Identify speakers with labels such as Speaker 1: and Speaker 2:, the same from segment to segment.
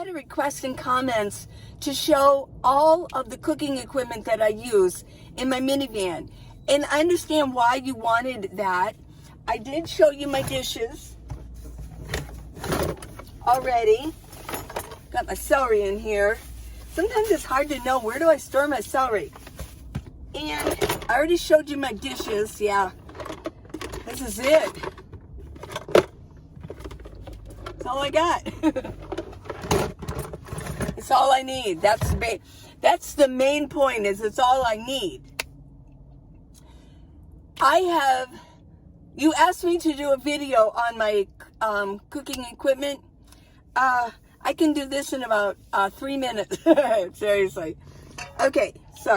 Speaker 1: had a request in comments to show all of the cooking equipment that I use in my minivan. And I understand why you wanted that. I did show you my dishes already. Got my celery in here. Sometimes it's hard to know, where do I store my celery? And I already showed you my dishes. Yeah, this is it. That's all I got. It's all I need. That's the main point, is it's all I need. You asked me to do a video on my cooking equipment. I can do this in about 3 minutes. Seriously. Okay, so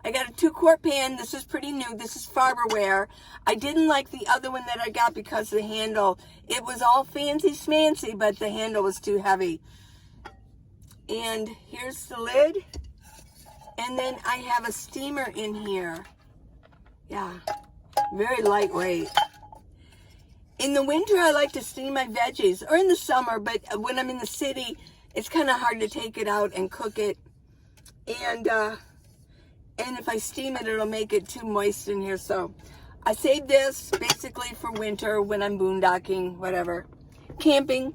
Speaker 1: I got a 2-quart pan. This is pretty new. This is Farberware. I didn't like the other one that I got because the handle, it was all fancy schmancy, but the handle was too heavy. And here's the lid. And then I have a steamer in here. Yeah, very lightweight. In the winter, I like to steam my veggies, or in the summer, but when I'm in the city, it's kind of hard to take it out and cook it. And if I steam it, it'll make it too moist in here. So I save this basically for winter when I'm boondocking, whatever. Camping.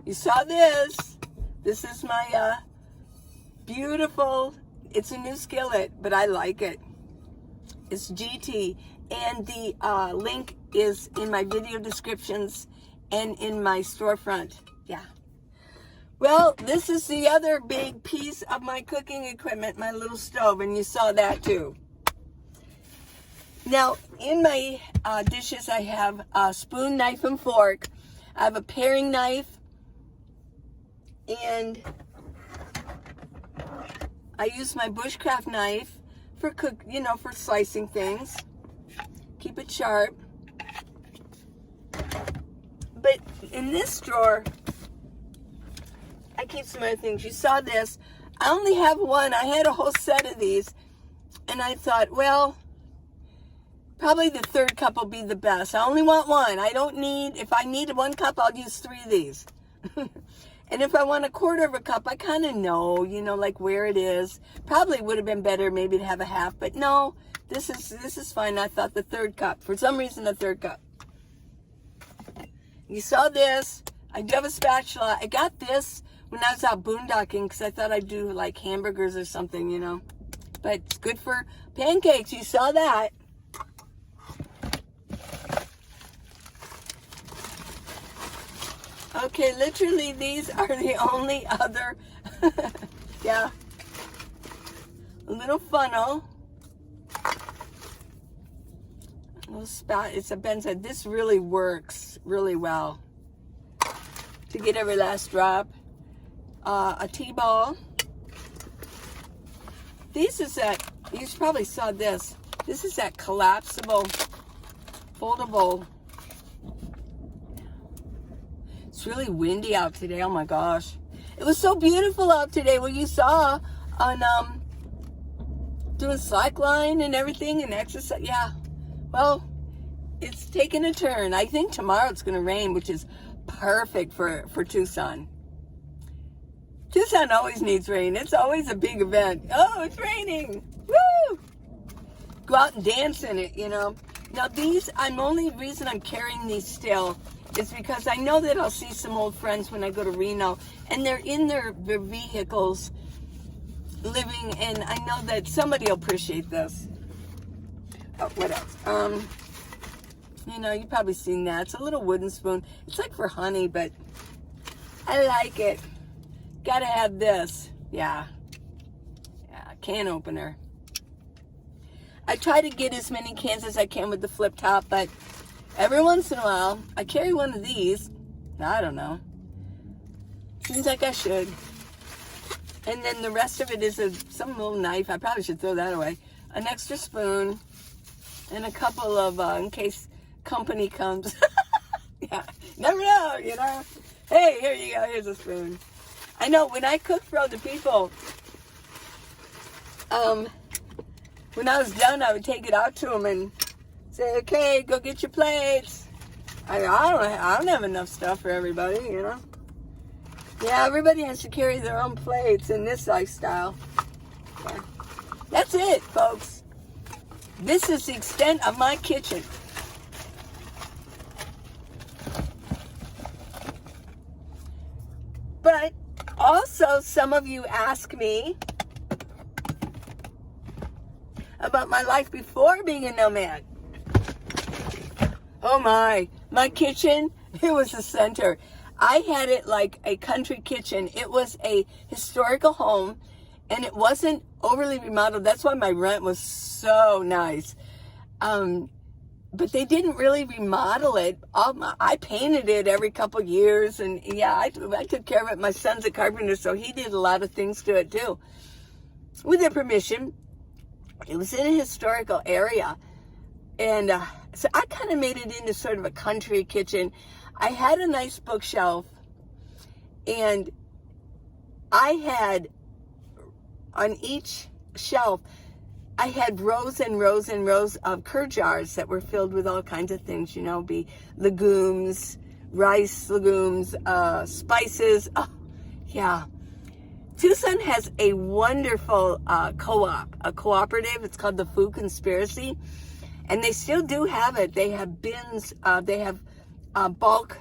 Speaker 1: You saw this. This is my beautiful, it's a new skillet, but I like it. It's GT, and the link is in my video descriptions and in my storefront. Yeah. Well, this is the other big piece of my cooking equipment, my little stove, and you saw that too. Now, in my dishes, I have a spoon, knife, and fork. I have a paring knife, and I use my bushcraft knife for for slicing things. Keep it sharp. But in this drawer, I keep some other things. You saw this. I only have one. I had a whole set of these, and I thought, well, probably the 3rd cup will be the best. I only want one. I don't need, if I need 1 cup, I'll use 3 of these. And if I want 1/4 of a cup, I kind of know, like where it is. Probably would have been better maybe to have a half, but no, this is fine. I thought the 3rd cup. For some reason, the 3rd cup. You saw this. I do have a spatula. I got this when I was out boondocking because I thought I'd do like hamburgers or something, But it's good for pancakes. You saw that. Okay, literally these are the only other, yeah, a little funnel, a little spout. It's a Benson. This really works really well to get every last drop. A T-ball. You probably saw this. This is that collapsible, foldable. It's really windy out today. Oh my gosh. It was so beautiful out today. Well, you saw on doing slackline and everything and exercise. Yeah. Well, it's taking a turn. I think tomorrow it's going to rain, which is perfect for Tucson. Tucson always needs rain. It's always a big event. Oh, it's raining. Woo! Go out and dance in it, Now these, reason I'm carrying these still is because I know that I'll see some old friends when I go to Reno, and they're in their vehicles living, and I know that somebody will appreciate this. Oh, what else? You've probably seen that. It's a little wooden spoon. It's like for honey, but I like it. Gotta have this. Yeah, can opener. I try to get as many cans as I can with the flip top, but every once in a while, I carry one of these. I don't know. Seems like I should. And then the rest of it is some little knife. I probably should throw that away. An extra spoon. And a couple of, in case company comes. Yeah, never know, Hey, here you go. Here's a spoon. I know, when I cook for other people, when I was done, I would take it out to them and say, okay, go get your plates. I don't have enough stuff for everybody, Yeah, everybody has to carry their own plates in this lifestyle. Yeah. That's it, folks. This is the extent of my kitchen. But also, some of you ask me about my life before being a nomad. Oh my kitchen, it was the center. I had it like a country kitchen. It was a historical home, and it wasn't overly remodeled. That's why my rent was so nice. But they didn't really remodel it. I painted it every couple years, and yeah, I took care of it. My son's a carpenter, so he did a lot of things to it too. With their permission, it was in a historical area, and so I kind of made it into sort of a country kitchen. I had a nice bookshelf, and I had on each shelf, I had rows and rows and rows of curd jars that were filled with all kinds of things, you know, be legumes, rice legumes, spices. Oh, yeah. Tucson has a wonderful co-op, a cooperative. It's called the Food Conspiracy. And they still do have it. They have bins, they have bulk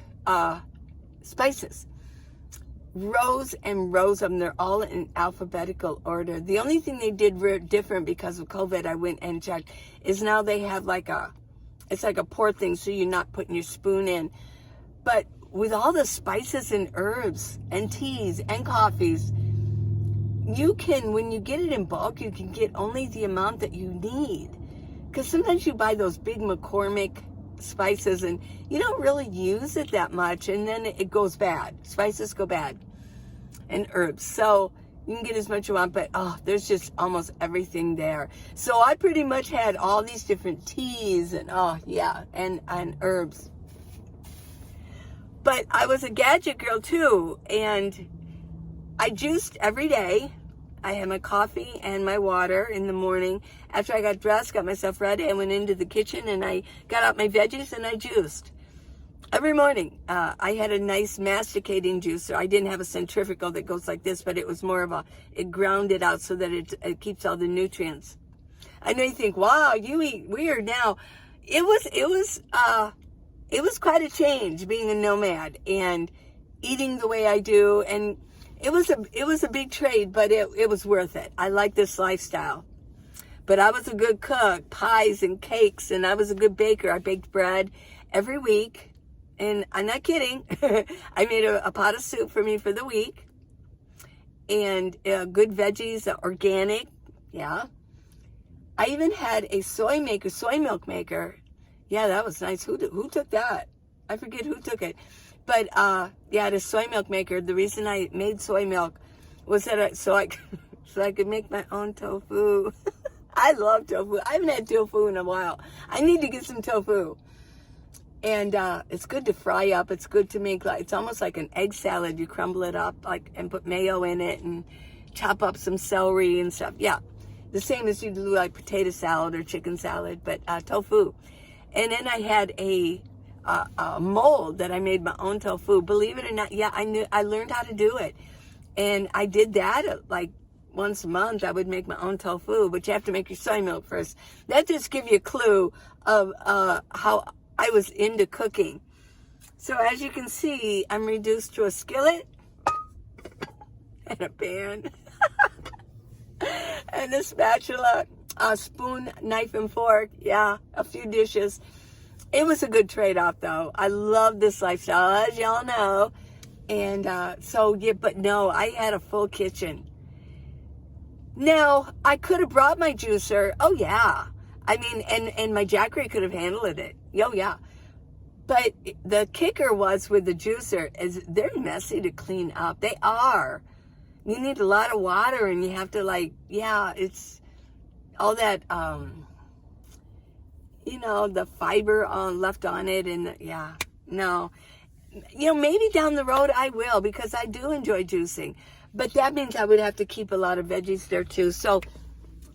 Speaker 1: spices. Rows and rows of them. They're all in alphabetical order. The only thing they did different because of COVID, I went and checked, is now they have it's like a pour thing, so you're not putting your spoon in. But with all the spices and herbs and teas and coffees, you can, when you get it in bulk, you can get only the amount that you need. Because sometimes you buy those big McCormick spices and you don't really use it that much, and then it goes bad. Spices go bad, and herbs. So you can get as much you want, but there's just almost everything there. So I pretty much had all these different teas and and herbs. But I was a gadget girl too, and I juiced every day. I had my coffee and my water in the morning. After I got dressed, got myself ready, I went into the kitchen and I got out my veggies and I juiced. Every morning, I had a nice masticating juicer. I didn't have a centrifugal that goes like this, but it was more of it ground it out so that it keeps all the nutrients. I know you think, wow, you eat weird now. It was quite a change being a nomad and eating the way I do, and it was a big trade, but it was worth it. I like this lifestyle. But I was a good cook, pies and cakes, and I was a good baker. I baked bread every week, and I'm not kidding. I made a pot of soup for me for the week, and good veggies, organic, yeah. I even had a soy milk maker. Yeah, that was nice. Who took that? I forget who took it. But the soy milk maker, the reason I made soy milk was that so I could make my own tofu. I love tofu. I haven't had tofu in a while. I need to get some tofu. And it's good to fry up. It's good to make, it's almost like an egg salad. You crumble it up and put mayo in it and chop up some celery and stuff. Yeah, the same as you do like potato salad or chicken salad, but tofu. And then I had a mold that I made my own tofu. Believe it or not, yeah, I learned how to do it. And I did that once a month. I would make my own tofu, but you have to make your soy milk first. That just gives you a clue of how I was into cooking. So as you can see, I'm reduced to a skillet and a pan and a spatula, a spoon, knife, and fork. Yeah, a few dishes. It was a good trade-off, though. I love this lifestyle, as y'all know. And but no, I had a full kitchen. Now, I could have brought my juicer. Oh, yeah. I mean, and my Jackery could have handled it. Oh, yeah. But the kicker was with the juicer is they're messy to clean up. They are. You need a lot of water, and you have to, it's all that, the fiber left on it, and no. Maybe down the road I will, because I do enjoy juicing. But that means I would have to keep a lot of veggies there too. So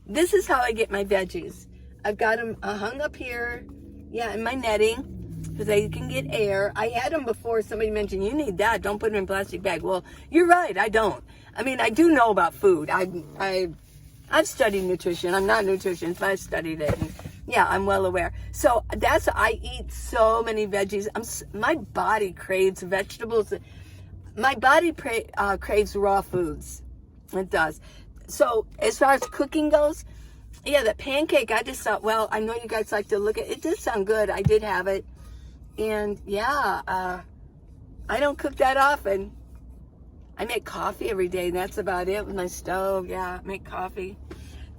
Speaker 1: this is how I get my veggies. I've got them hung up here, in my netting. because they can get air. I had them before. Somebody mentioned, you need that. Don't put them in a plastic bag. Well, you're right. I don't. I mean, I do know about food. I've studied nutrition. I'm not a nutritionist, but I studied it. And yeah, I'm well aware. So I eat so many veggies. My body craves vegetables. My body craves raw foods. It does. So as far as cooking goes, yeah, that pancake, I just thought, well, I know you guys like to look at it. It did sound good. I did have it. And yeah, I don't cook that often. I make coffee every day. That's about it with my stove. Yeah, I make coffee.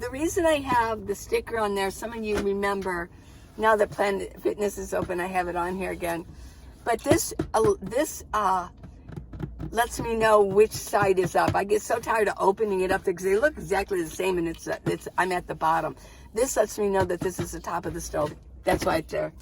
Speaker 1: The reason I have the sticker on there, some of you remember, now that Planet Fitness is open, I have it on here again. But this lets me know which side is up. I get so tired of opening it up because they look exactly the same, and I'm at the bottom. This lets me know that this is the top of the stove. That's why it's there.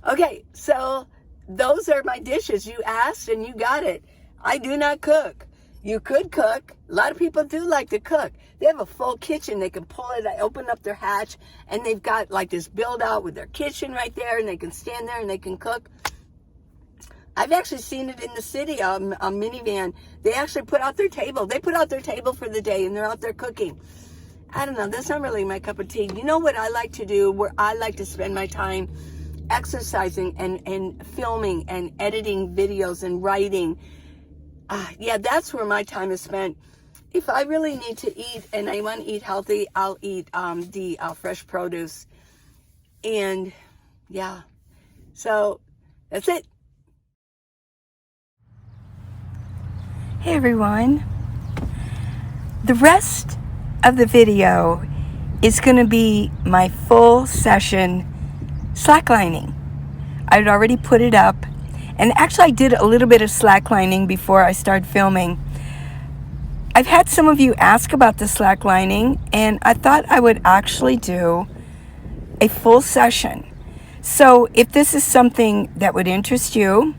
Speaker 1: Okay, so those are my dishes. You asked and you got it. I do not cook. You could cook. A lot of people do like to cook. They have a full kitchen. They can pull it, open up their hatch, and they've got like this build out with their kitchen right there, and they can stand there and they can cook. I've actually seen it in the city, a Minivan. They actually put out their table. They put out their table for the day, and they're out there cooking. I don't know. That's not really my cup of tea. You know what I like to do, where I like to spend my time? Exercising and filming and editing videos and writing. Yeah, that's where my time is spent. If I really need to eat and I want to eat healthy, I'll eat the fresh produce. And yeah, so that's it. Hey everyone. The rest of the video is going to be my full session slacklining. I'd already put it up, and actually I did a little bit of slacklining before I started filming. I've had some of you ask about the slacklining, and I thought I would actually do a full session. So if this is something that would interest you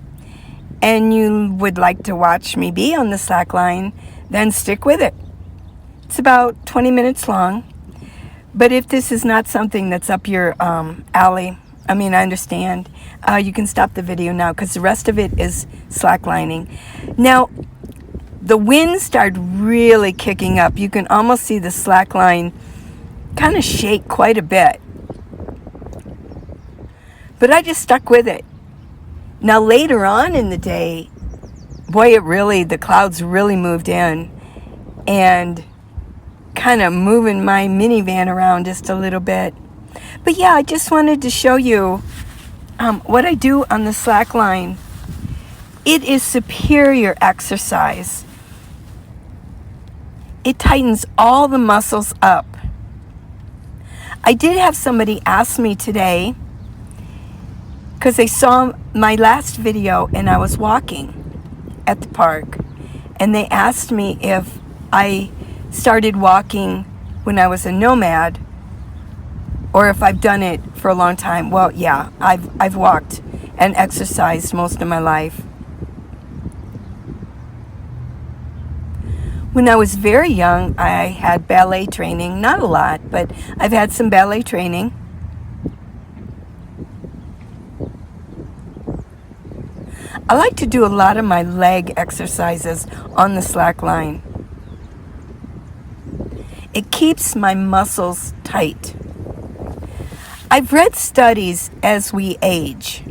Speaker 1: and you would like to watch me be on the slackline, then stick with it. It's about 20 minutes long. But if this is not something that's up your alley, I understand, you can stop the video now because the rest of it is slacklining. Now, the wind started really kicking up. You can almost see the slackline kind of shake quite a bit. But I just stuck with it. Now, later on in the day, boy, the clouds really moved in and kind of moving my minivan around just a little bit. But yeah, I just wanted to show you what I do on the slackline. It is superior exercise. It tightens all the muscles up. I did have somebody ask me today, because they saw my last video and I was walking at the park, and they asked me if I started walking when I was a nomad or if I've done it for a long time. Well, yeah, I've walked and exercised most of my life. When I was very young, I had ballet training. Not a lot, but I've had some ballet training. I like to do a lot of my leg exercises on the slackline. It keeps my muscles tight. I've read studies as we age,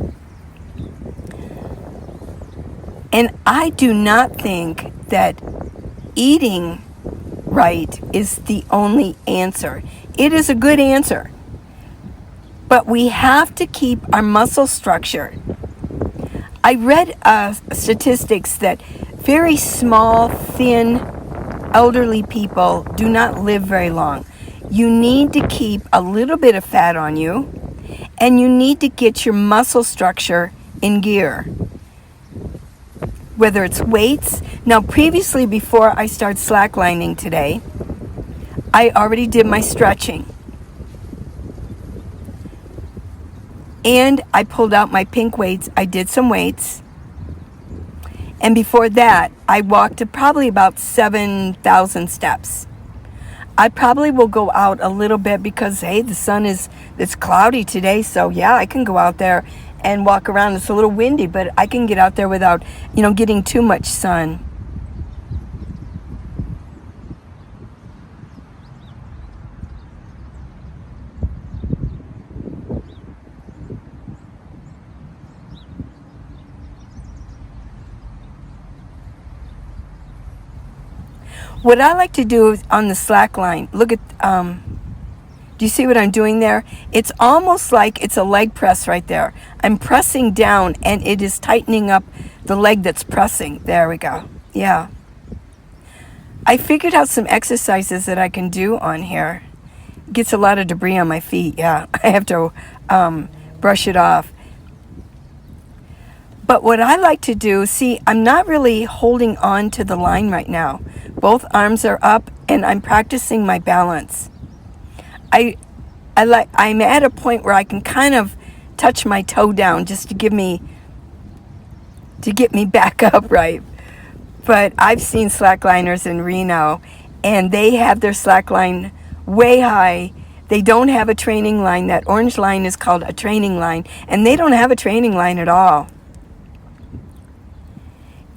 Speaker 1: and I do not think that eating right is the only answer. It is a good answer, but we have to keep our muscle structure. I read statistics that very small, thin, elderly people do not live very long. You need to keep a little bit of fat on you, and you need to get your muscle structure in gear. Whether it's weights. Now, previously, before I started slacklining today, I already did my stretching. And I pulled out my pink weights. I did some weights. And before that, I walked to probably about 7,000 steps. I probably will go out a little bit because, hey, the sun it's cloudy today. So, yeah, I can go out there and walk around. It's a little windy, but I can get out there without, getting too much sun. What I like to do is on the slackline, look at, do you see what I'm doing there? It's almost like it's a leg press right there. I'm pressing down and it is tightening up the leg that's pressing. There we go. Yeah. I figured out some exercises that I can do on here. It gets a lot of debris on my feet. Yeah, I have to brush it off. But what I like to do, see, I'm not really holding on to the line right now. Both arms are up and I'm practicing my balance. I'm at a point where I can kind of touch my toe down just to get me back up right. But I've seen slackliners in Reno and they have their slackline way high. They don't have a training line. That orange line is called a training line, and they don't have a training line at all.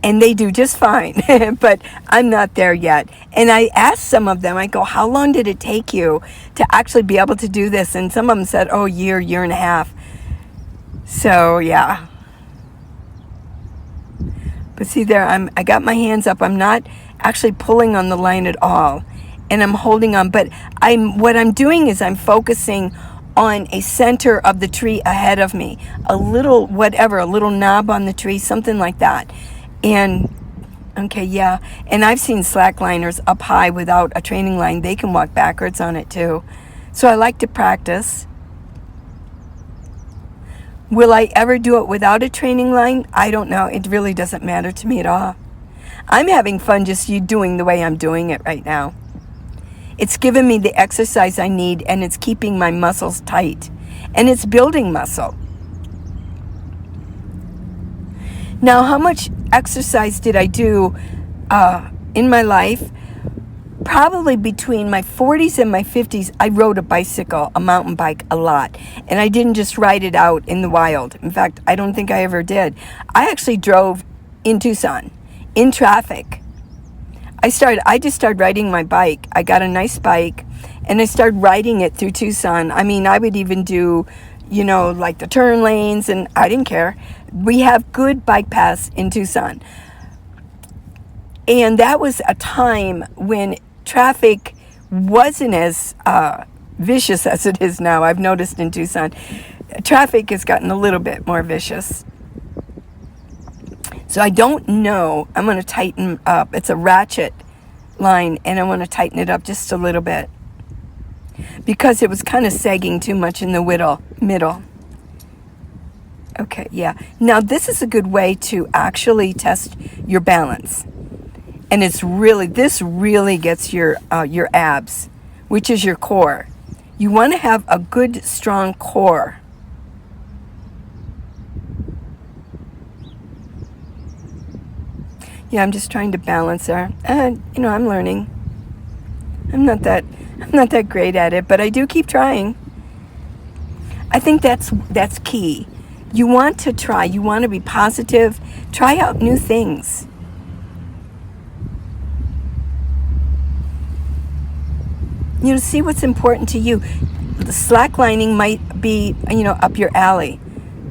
Speaker 1: And they do just fine, but I'm not there yet. And I asked some of them, I go, how long did it take you to actually be able to do this? And some of them said, oh, year and a half. So, yeah. But see there, I got my hands up. I'm not actually pulling on the line at all. And I'm holding on. But what I'm doing is I'm focusing on a center of the tree ahead of me. A little knob on the tree, something like that. And, okay, yeah. And I've seen slackliners up high without a training line. They can walk backwards on it too. So I like to practice. Will I ever do it without a training line? I don't know. It really doesn't matter to me at all. I'm having fun just doing the way I'm doing it right now. It's giving me the exercise I need, and it's keeping my muscles tight. And it's building muscle. Now, how much exercise did I do in my life? Probably between my 40s and my 50s, I rode a bicycle, a mountain bike, a lot. And I didn't just ride it out in the wild. In fact, I don't think I ever did. I actually drove in Tucson, in traffic. I just started riding my bike. I got a nice bike, and I started riding it through Tucson. I mean, I would even do, like the turn lanes, and I didn't care. We have good bike paths in Tucson. And that was a time when traffic wasn't as vicious as it is now. I've noticed in Tucson, traffic has gotten a little bit more vicious. So I don't know. I'm going to tighten up. It's a ratchet line, and I want to tighten it up just a little bit because it was kind of sagging too much in the middle. Okay, yeah. Now this is a good way to actually test your balance. And this really gets your abs, which is your core. You want to have a good, strong core. Yeah, I'm just trying to balance there. I'm learning. I'm not that great at it, but I do keep trying. I think that's key. You want to try. You want to be positive. Try out new things. See what's important to you. The slacklining might be, up your alley.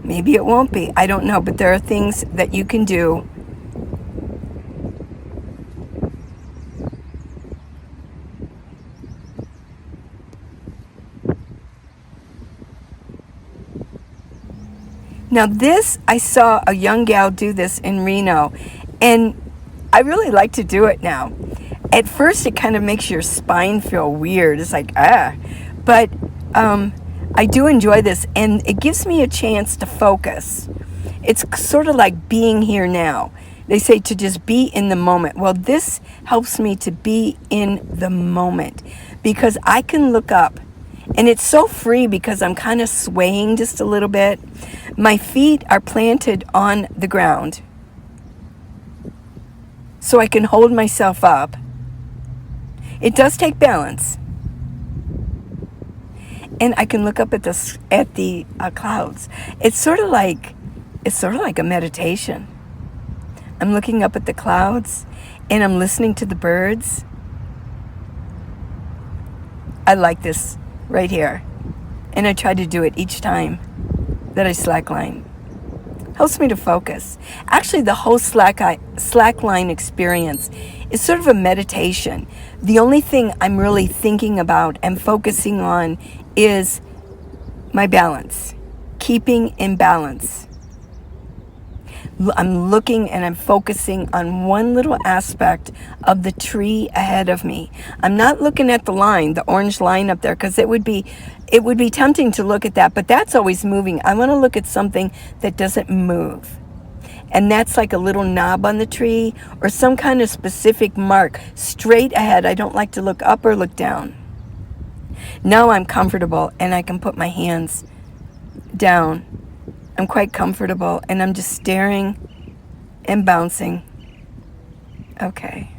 Speaker 1: Maybe it won't be. I don't know. But there are things that you can do. Now this, I saw a young gal do this in Reno, and I really like to do it now. At first, it kind of makes your spine feel weird. It's like, But I do enjoy this, and it gives me a chance to focus. It's sort of like being here now. They say to just be in the moment. Well, this helps me to be in the moment because I can look up. And it's so free because I'm kind of swaying just a little bit. My feet are planted on the ground, so I can hold myself up. It does take balance. and I can look up at the clouds. It's sort of like a meditation. I'm looking up at the clouds, and I'm listening to the birds. I like this right here, and I try to do it each time that I slackline. Helps me to focus. Actually, the whole slackline experience is sort of a meditation. The only thing I'm really thinking about and focusing on is my balance, keeping in balance. I'm looking and I'm focusing on one little aspect of the tree ahead of me. I'm not looking at the line, the orange line up there, because it would be tempting to look at that, but that's always moving. I want to look at something that doesn't move. And that's like a little knob on the tree or some kind of specific mark straight ahead. I don't like to look up or look down. Now I'm comfortable and I can put my hands down. I'm quite comfortable and I'm just staring and bouncing. Okay.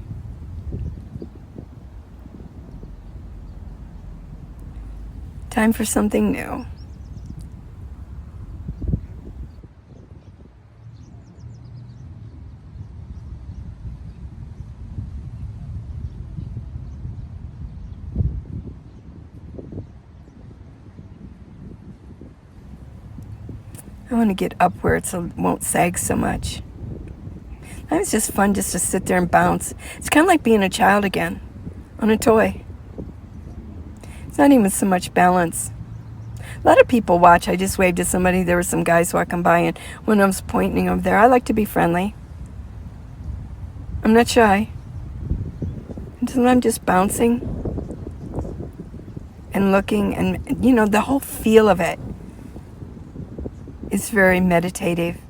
Speaker 1: Time for something new. I want to get up where it won't sag so much. It's just fun just to sit there and bounce. It's kind of like being a child again on a toy. It's not even so much balance. A lot of people watch. I just waved to somebody. There were some guys walking by, and when I was pointing over there, I like to be friendly. I'm not shy. And I'm just bouncing and looking, and the whole feel of it is very meditative.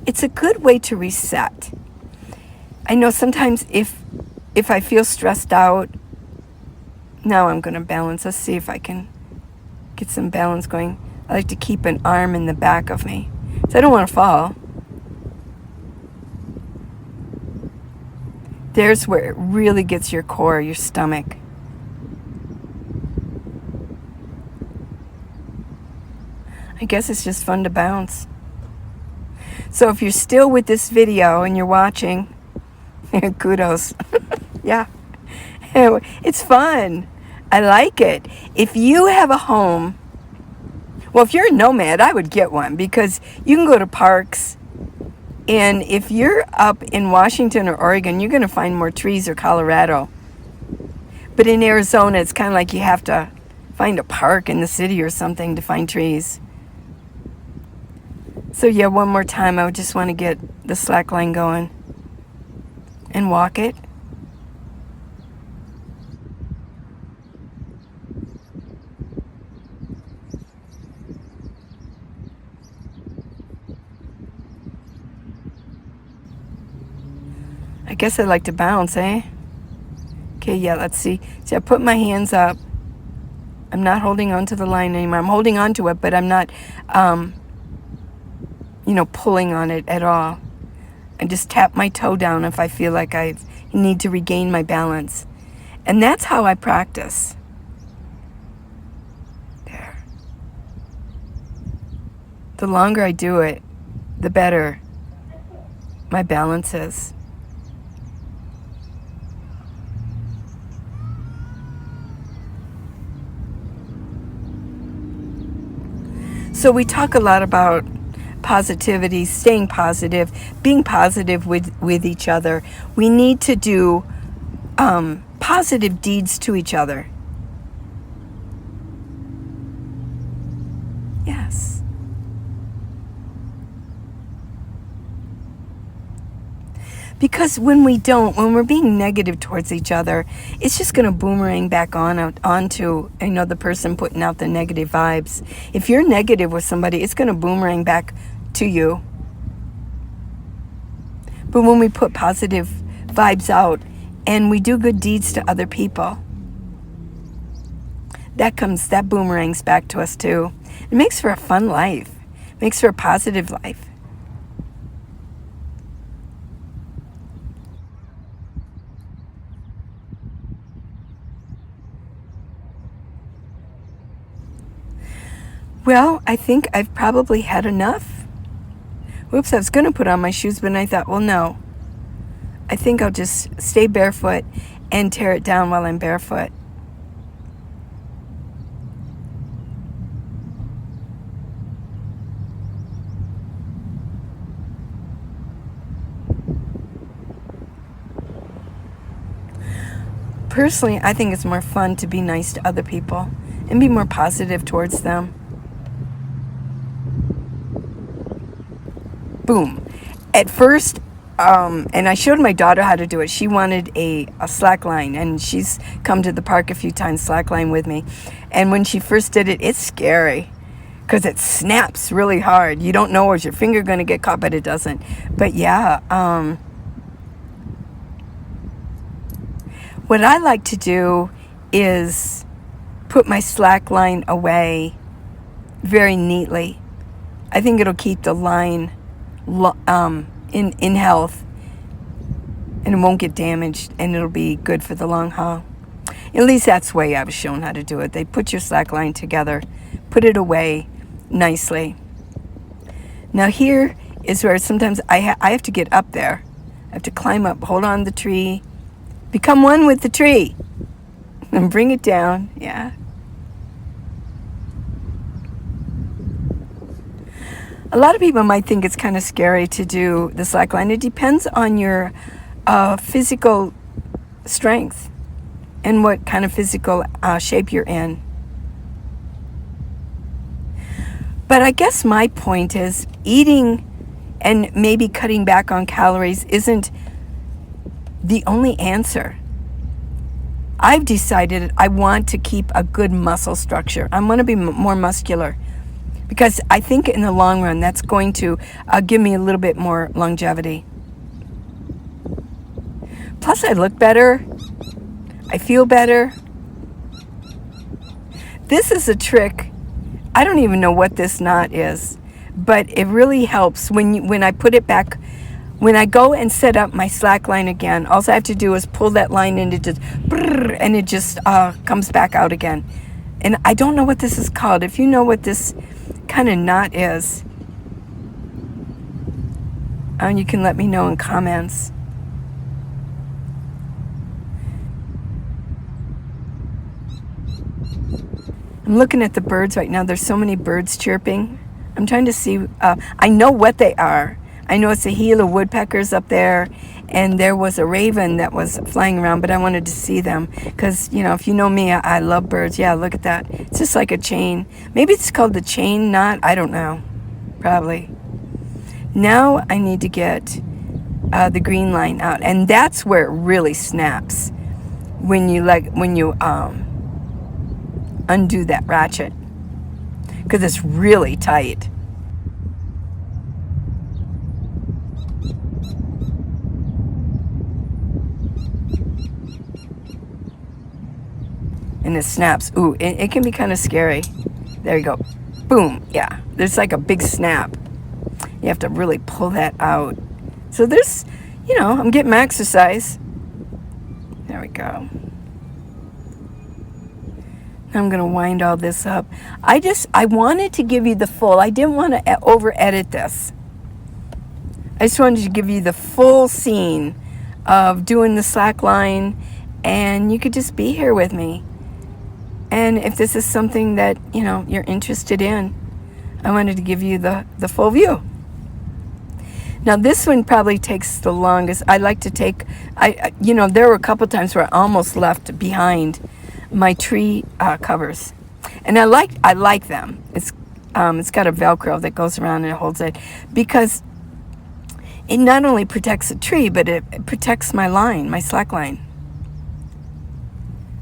Speaker 1: It's a good way to reset. I know sometimes if I feel stressed out, now I'm going to balance. Let's see if I can get some balance going. I like to keep an arm in the back of me, so I don't want to fall. There's where it really gets your core, your stomach. I guess it's just fun to bounce. So if you're still with this video and you're watching, kudos. Yeah. It's fun. I like it. If you have a home, well, if you're a nomad, I would get one because you can go to parks. And if you're up in Washington or Oregon, you're going to find more trees, or Colorado. But in Arizona, it's kind of like you have to find a park in the city or something to find trees. So yeah, one more time, I would just want to get the slackline going and walk it. I guess I like to bounce, eh? Okay, yeah, let's see. See, I put my hands up. I'm not holding on to the line anymore. I'm holding on to it, but I'm not pulling on it at all. I just tap my toe down if I feel like I need to regain my balance. And that's how I practice. There. The longer I do it, the better my balance is. So we talk a lot about positivity, staying positive, being positive with each other. We need to do positive deeds to each other. Yes. Because when we're being negative towards each other, it's just going to boomerang back onto the person putting out the negative vibes. If you're negative with somebody, it's going to boomerang back to you. But when we put positive vibes out and we do good deeds to other people, that boomerangs back to us too. It makes for a fun life. It makes for a positive life.
Speaker 2: Well, I think I've probably had enough. Whoops, I was going to put on my shoes, but I thought, well, no. I think I'll just stay barefoot and tear it down while I'm barefoot. Personally, I think it's more fun to be nice to other people and be more positive towards them. Boom. At first, and I showed my daughter how to do it. She wanted a slackline, and she's come to the park a few times, slackline with me. And when she first did it, it's scary because it snaps really hard. You don't know, is your finger going to get caught, but it doesn't. But yeah, what I like to do is put my slackline away very neatly. I think it'll keep the line in health, and it won't get damaged, and it'll be good for the long haul. At least that's the way I was shown how to do it. They put your slackline together, put it away nicely. Now here is where sometimes I have to get up there. I have to climb up, hold on to the tree, become one with the tree, and bring it down. Yeah. A lot of people might think it's kind of scary to do the slackline. It depends on your physical strength and what kind of physical shape you're in. But I guess my point is eating and maybe cutting back on calories isn't the only answer. I've decided I want to keep a good muscle structure. I want to be more muscular because I think in the long run that's going to give me a little bit more longevity. Plus I look better. I feel better. This is a trick. I don't even know what this knot is, but it really helps when I put it back. When I go and set up my slack line again, all I have to do is pull that line and it just comes back out again. And I don't know what this is called. If you know what this kind of knot is, you can let me know in comments. I'm looking at the birds right now. There's so many birds chirping. I'm trying to see. I know what they are. I know it's a Gila woodpeckers up there, and there was a raven that was flying around, but I wanted to see them because, you know, if you know me, I love birds. Yeah, look at that. It's just like a chain. Maybe it's called the chain knot. I don't know. Probably. Now I need to get the green line out, and that's where it really snaps when you undo that ratchet because it's really tight. And it snaps. Ooh, it can be kind of scary. There you go. Boom. Yeah, there's like a big snap. You have to really pull that out. So there's, you know, I'm getting my exercise. There we go. I'm going to wind all this up. I wanted to give you the full. I didn't want to over edit this. I just wanted to give you the full scene of doing the slack line, and you could just be here with me. And if this is something that, you know, you're interested in, I wanted to give you the full view. Now this one probably takes the longest. I like to take, you know, there were a couple times where I almost left behind my tree covers, and I like them. It's got a Velcro that goes around and it holds it, because it not only protects the tree, but it protects my line, my slack line.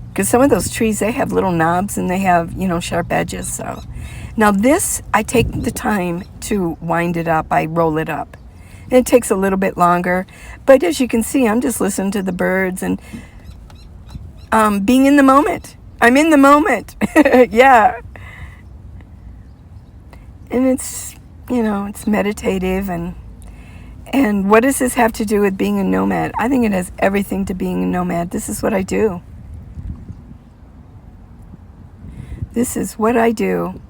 Speaker 2: Because some of those trees, they have little knobs and they have, you know, sharp edges. So now this, I take the time to wind it up. I roll it up. And it takes a little bit longer, but as you can see, I'm just listening to the birds and being in the moment. I'm in the moment. Yeah. And it's, you know, it's meditative. And what does this have to do with being a nomad? I think it has everything to being a nomad. This is what I do. This is what I do.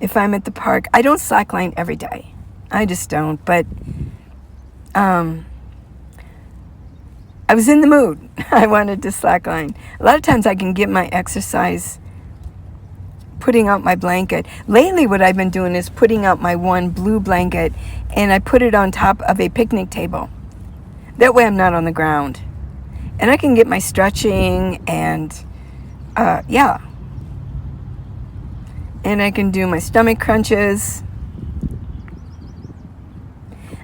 Speaker 2: if I'm at the park. I don't slackline every day. I just don't. But I was in the mood. I wanted to slackline. A lot of times I can get my exercise putting out my blanket. Lately what I've been doing is putting out my one blue blanket, and I put it on top of a picnic table. That way I'm not on the ground. And I can get my stretching and yeah. And I can do my stomach crunches.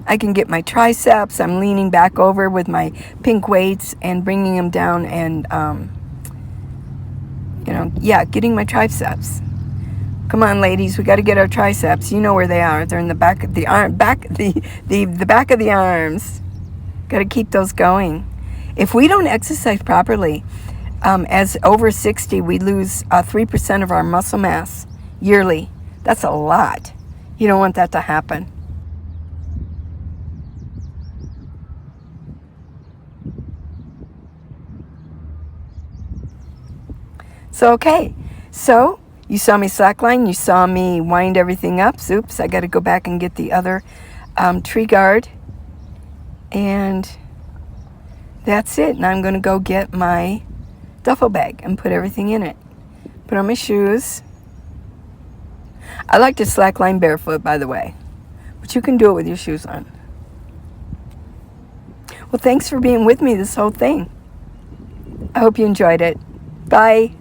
Speaker 2: I can get my triceps. I'm leaning back over with my pink weights and bringing them down and, yeah, getting my triceps. Come on, ladies, we got to get our triceps. You know where they are. They're in the back of the arm, the back of the arms. Got to keep those going. If we don't exercise properly, as over 60, we lose 3% of our muscle mass yearly. That's a lot. You don't want that to happen. So, okay. So, you saw me slackline. You saw me wind everything up. Oops, I got to go back and get the other tree guard. And that's it. Now I'm going to go get my duffel bag and put everything in it. Put on my shoes. I like to slackline barefoot, by the way. But you can do it with your shoes on. Well, thanks for being with me this whole thing. I hope you enjoyed it. Bye.